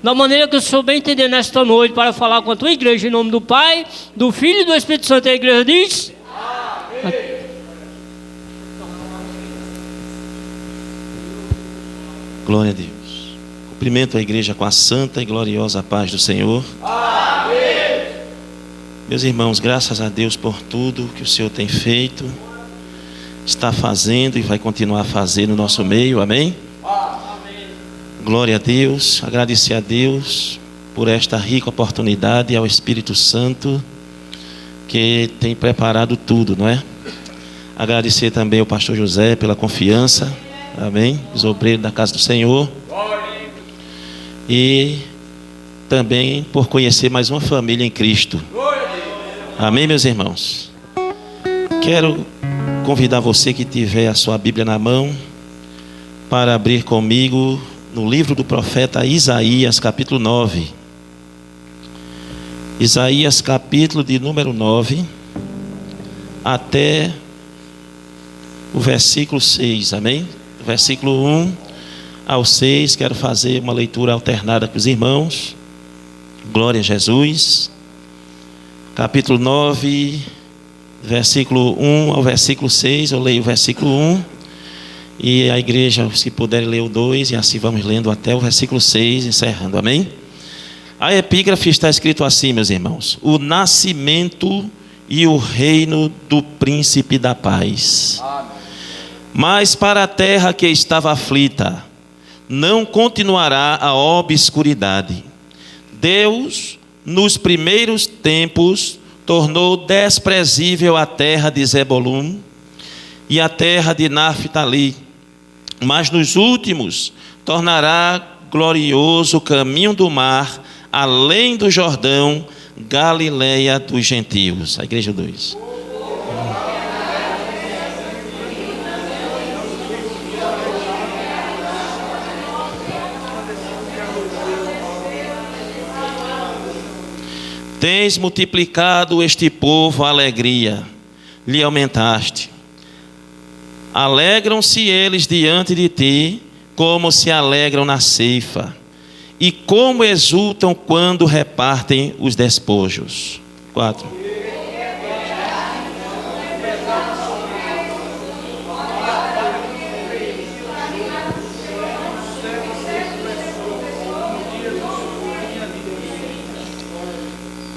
Da maneira que o Senhor bem entender nesta noite, para falar com a tua igreja, em nome do Pai, do Filho e do Espírito Santo. A igreja diz: amém. Glória a Deus. Cumprimento a igreja com a santa e gloriosa paz do Senhor. Amém. Meus irmãos, graças a Deus por tudo que o Senhor tem feito, está fazendo e vai continuar a fazer no nosso meio. Amém? Glória a Deus, agradecer a Deus por esta rica oportunidade e ao Espírito Santo que tem preparado tudo, não é? Agradecer também ao pastor José pela confiança, amém? Os obreiros da casa do Senhor. E também por conhecer mais uma família em Cristo. Amém, meus irmãos? Quero convidar você que tiver a sua Bíblia na mão para abrir comigo no livro do profeta Isaías, capítulo 9. Isaías, capítulo de número 9, até o versículo 6, amém? Do versículo 1 ao 6, quero fazer uma leitura alternada com os irmãos. Glória a Jesus. Capítulo 9, versículo 1 ao versículo 6, eu leio o versículo 1. E a igreja, se puder, ler o 2, e assim vamos lendo até o versículo 6, encerrando, amém? A epígrafe está escrito assim, meus irmãos: o nascimento e o reino do príncipe da paz. Amém. Mas para a terra que estava aflita, não continuará a obscuridade. Deus, nos primeiros tempos, tornou desprezível a terra de Zebulun e a terra de Naftali, mas nos últimos tornará glorioso o caminho do mar, além do Jordão, Galileia dos gentios. A igreja 2. Tens multiplicado este povo a alegria, lhe aumentaste. Alegram-se eles diante de ti, como se alegram na ceifa, e como exultam quando repartem os despojos. 4.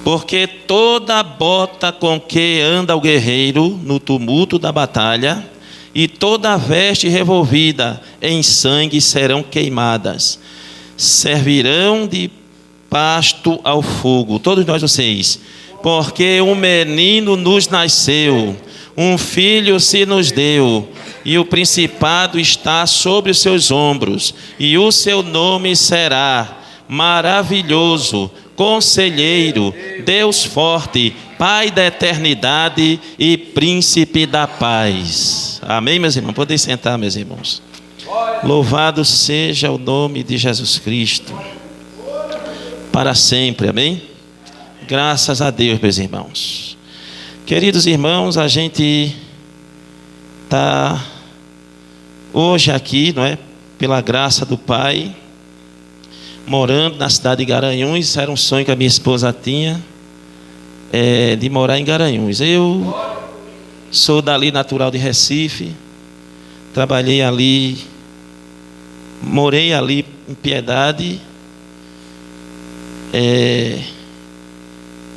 Porque toda bota com que anda o guerreiro no tumulto da batalha, e toda veste revolvida em sangue serão queimadas, servirão de pasto ao fogo. Todos nós vocês, porque um menino nos nasceu, um filho se nos deu, e o principado está sobre os seus ombros, e o seu nome será Maravilhoso, Conselheiro, Deus Forte, Pai da Eternidade e Príncipe da Paz. Amém, meus irmãos? Podem sentar, meus irmãos. Louvado seja o nome de Jesus Cristo para sempre, amém? Graças a Deus, meus irmãos. Queridos irmãos, a gente está hoje aqui, não é? Pela graça do Pai, morando na cidade de Garanhuns. Isso era um sonho que a minha esposa tinha, de morar em Garanhuns. Eu sou dali, natural de Recife, trabalhei ali, morei ali em Piedade,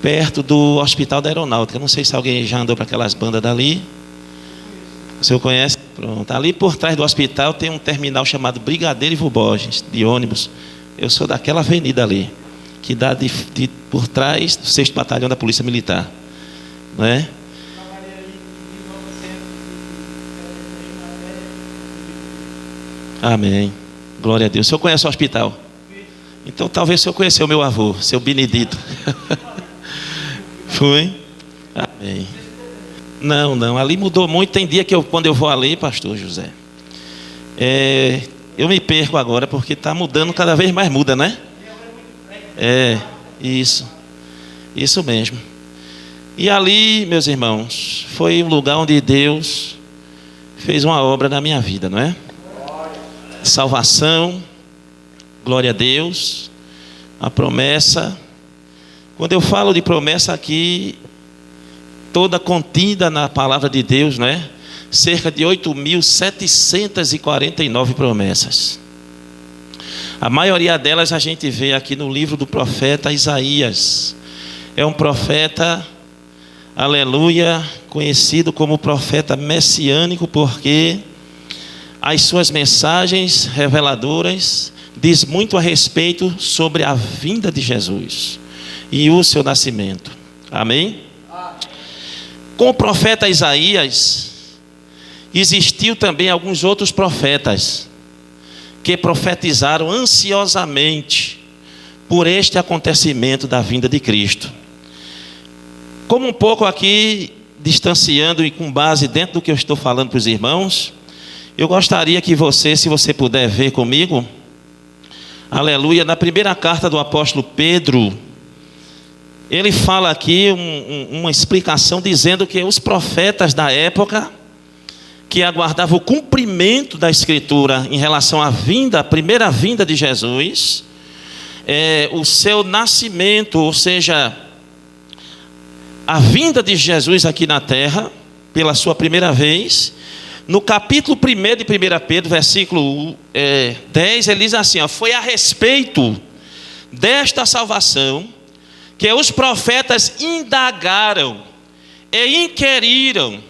perto do Hospital da Aeronáutica. Não sei se alguém já andou para aquelas bandas dali. O senhor conhece? Pronto. Ali por trás do hospital tem um terminal chamado Brigadeiro Ivo Borges, de ônibus. Eu sou daquela avenida ali, que dá por trás do 6º Batalhão da Polícia Militar, não é? Amém. Glória a Deus. O senhor conhece o hospital? Então talvez o senhor conheceu o meu avô, seu Benedito. Foi? Amém. Não, ali mudou muito. Tem dia que quando eu vou ali, pastor José, eu me perco agora, porque está mudando, cada vez mais muda, né? Isso mesmo. E ali, meus irmãos, foi um lugar onde Deus fez uma obra na minha vida, não é? Salvação, glória a Deus. A promessa, quando eu falo de promessa aqui, toda contida na palavra de Deus, né? Cerca de 8.749 promessas. A maioria delas a gente vê aqui no livro do profeta Isaías. É um profeta, aleluia, conhecido como profeta messiânico, porque as suas mensagens reveladoras diz muito a respeito sobre a vinda de Jesus e o seu nascimento. Amém? Com o profeta Isaías, existiu também alguns outros profetas que profetizaram ansiosamente por este acontecimento da vinda de Cristo. Como um pouco aqui, distanciando e com base dentro do que eu estou falando para os irmãos, eu gostaria que você, se você puder ver comigo, aleluia, na primeira carta do apóstolo Pedro, ele fala aqui uma explicação dizendo que os profetas da época, que aguardavam o cumprimento da Escritura em relação à vinda, a primeira vinda de Jesus, o seu nascimento, ou seja, a vinda de Jesus aqui na terra, pela sua primeira vez, no capítulo 1 de 1 Pedro, versículo 10, ele diz assim, foi a respeito desta salvação que os profetas indagaram e inquiriram,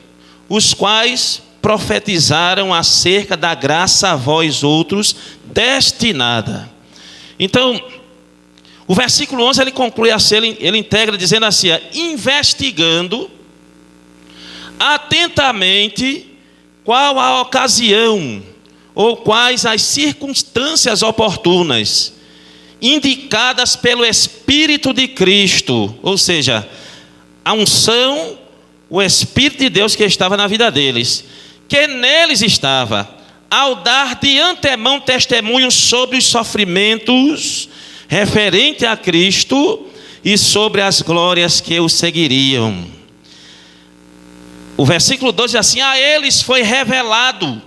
os quais profetizaram acerca da graça a vós outros destinada. Então, o versículo 11 ele conclui assim, ele integra dizendo assim, investigando atentamente qual a ocasião ou quais as circunstâncias oportunas indicadas pelo Espírito de Cristo, ou seja, a unção, o Espírito de Deus que estava na vida deles, que neles estava, ao dar de antemão testemunho sobre os sofrimentos referente a Cristo e sobre as glórias que o seguiriam. O versículo 12 diz assim, a eles foi revelado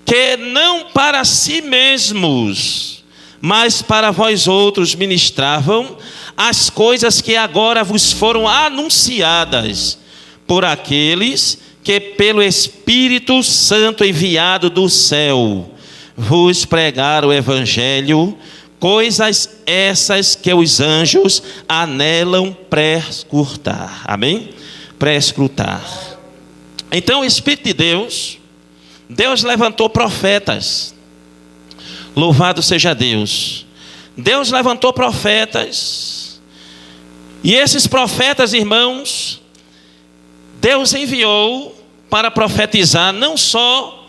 que não para si mesmos, mas para vós outros ministravam as coisas que agora vos foram anunciadas por aqueles que pelo Espírito Santo enviado do céu vos pregaram o Evangelho, coisas essas que os anjos anelam prescrutar. Amém? Prescrutar. Então o Espírito de Deus, Deus levantou profetas. Louvado seja Deus. Deus levantou profetas. E esses profetas, irmãos, Deus enviou para profetizar, não só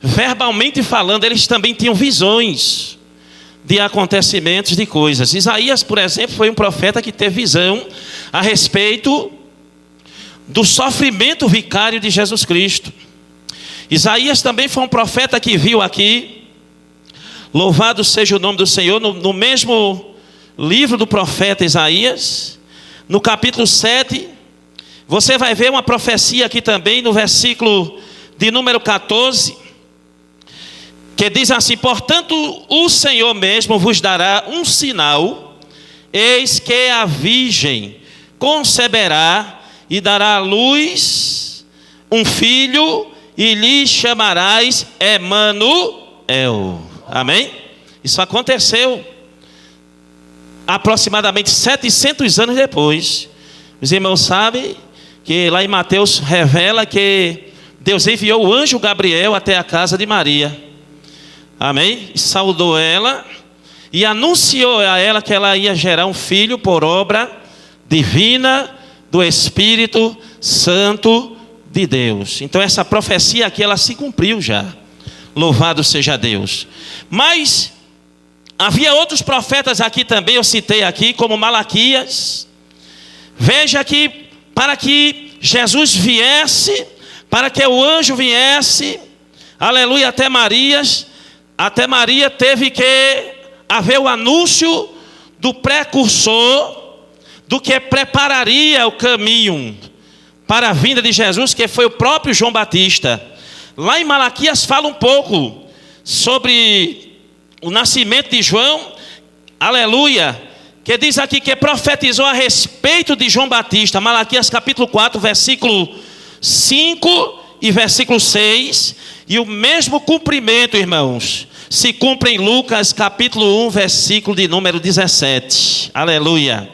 verbalmente falando, eles também tinham visões de acontecimentos, de coisas. Isaías, por exemplo, foi um profeta que teve visão a respeito do sofrimento vicário de Jesus Cristo. Isaías também foi um profeta que viu aqui, louvado seja o nome do Senhor, no mesmo livro do profeta Isaías, no capítulo 7, você vai ver uma profecia aqui também, no versículo de número 14, que diz assim: portanto o Senhor mesmo vos dará um sinal, eis que a virgem conceberá e dará à luz um filho, e lhe chamarás Emanuel. Amém? Isso aconteceu aproximadamente 700 anos depois. Os irmãos sabem que lá em Mateus revela que Deus enviou o anjo Gabriel até a casa de Maria. Amém? E saudou ela e anunciou a ela que ela ia gerar um filho por obra divina do Espírito Santo de Deus. Então essa profecia aqui, ela se cumpriu já. Louvado seja Deus. Mas havia outros profetas aqui também, eu citei aqui, como Malaquias. Veja que para que Jesus viesse, para que o anjo viesse, aleluia, até Maria teve que haver o anúncio do precursor, do que prepararia o caminho para a vinda de Jesus, que foi o próprio João Batista. Lá em Malaquias fala um pouco sobre o nascimento de João, aleluia, que diz aqui que profetizou a respeito de João Batista, Malaquias capítulo 4, versículo 5 e versículo 6, e o mesmo cumprimento, irmãos, se cumpre em Lucas capítulo 1, versículo de número 17, aleluia.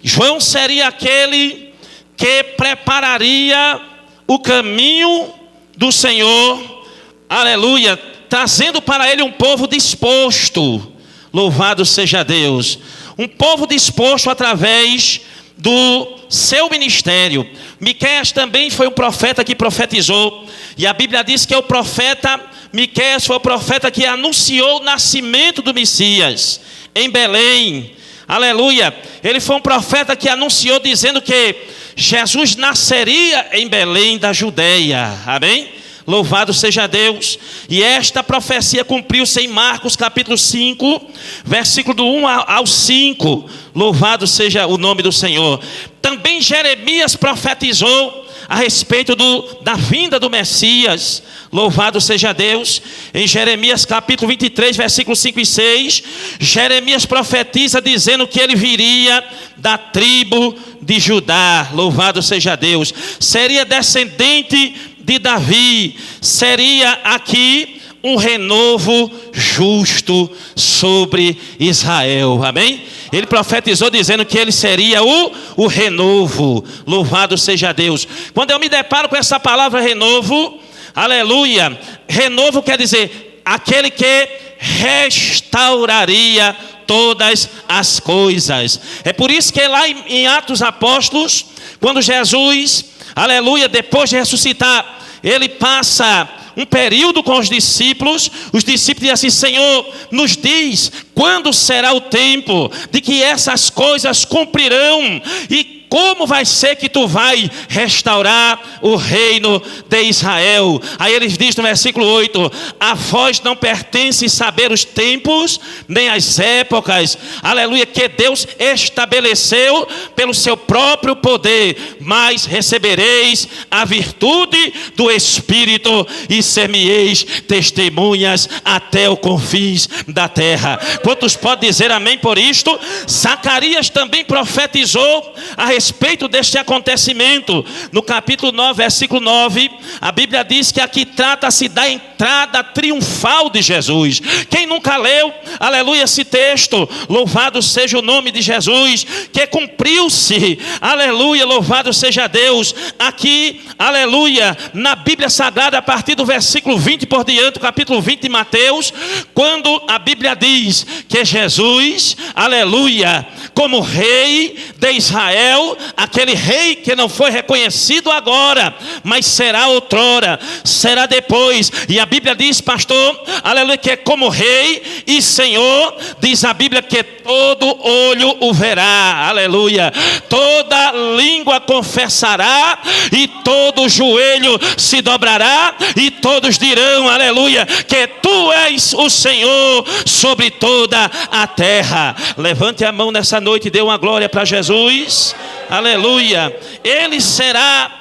João seria aquele que prepararia o caminho do Senhor, aleluia, trazendo para ele um povo disposto, louvado seja Deus, um povo disposto através do seu ministério. Miqueias também foi um profeta que profetizou, e a Bíblia diz que o profeta Miqueias foi o profeta que anunciou o nascimento do Messias em Belém, aleluia. Ele foi um profeta que anunciou dizendo que Jesus nasceria em Belém da Judeia, amém? Louvado seja Deus. E esta profecia cumpriu-se em Marcos capítulo 5, versículo do 1 ao 5. Louvado seja o nome do Senhor. Também Jeremias profetizou a respeito da vinda do Messias. Louvado seja Deus. Em Jeremias capítulo 23, versículos 5 e 6, Jeremias profetiza dizendo que ele viria da tribo de Judá. Louvado seja Deus. Seria descendente de Davi. Seria aqui um renovo justo sobre Israel. Amém? Ele profetizou dizendo que ele seria o renovo. Louvado seja Deus. Quando eu me deparo com essa palavra renovo, aleluia, renovo quer dizer aquele que restauraria todas as coisas. É por isso que lá em Atos Apóstolos, quando Jesus, aleluia, depois de ressuscitar, ele passa um período com os discípulos dizem assim: Senhor, nos diz quando será o tempo de que essas coisas cumprirão, e como vai ser que tu vai restaurar o reino de Israel? Aí ele diz no versículo 8: a vós não pertence saber os tempos, nem as épocas, aleluia, que Deus estabeleceu pelo seu próprio poder, mas recebereis a virtude do Espírito e ser-me-eis testemunhas até os confins da terra. Quantos podem dizer amém por isto? Zacarias também profetizou a respeito deste acontecimento. No capítulo 9, versículo 9, a Bíblia diz que aqui trata-se da entrada triunfal de Jesus. Quem nunca leu, aleluia, esse texto? Louvado seja o nome de Jesus, que cumpriu-se, aleluia, louvado seja Deus, aqui, aleluia, na Bíblia Sagrada, a partir do versículo 20 por diante, capítulo 20 de Mateus, quando a Bíblia diz que Jesus, aleluia, como rei de Israel, aquele rei que não foi reconhecido agora, mas será outrora, será depois. E a Bíblia diz, pastor, aleluia, que é como rei e Senhor, diz a Bíblia que todo olho o verá, aleluia, toda língua confessará e todo joelho se dobrará e todos dirão, aleluia, que tu és o Senhor sobre toda a terra. Levante a mão nessa noite e dê uma glória para Jesus. Aleluia. Ele será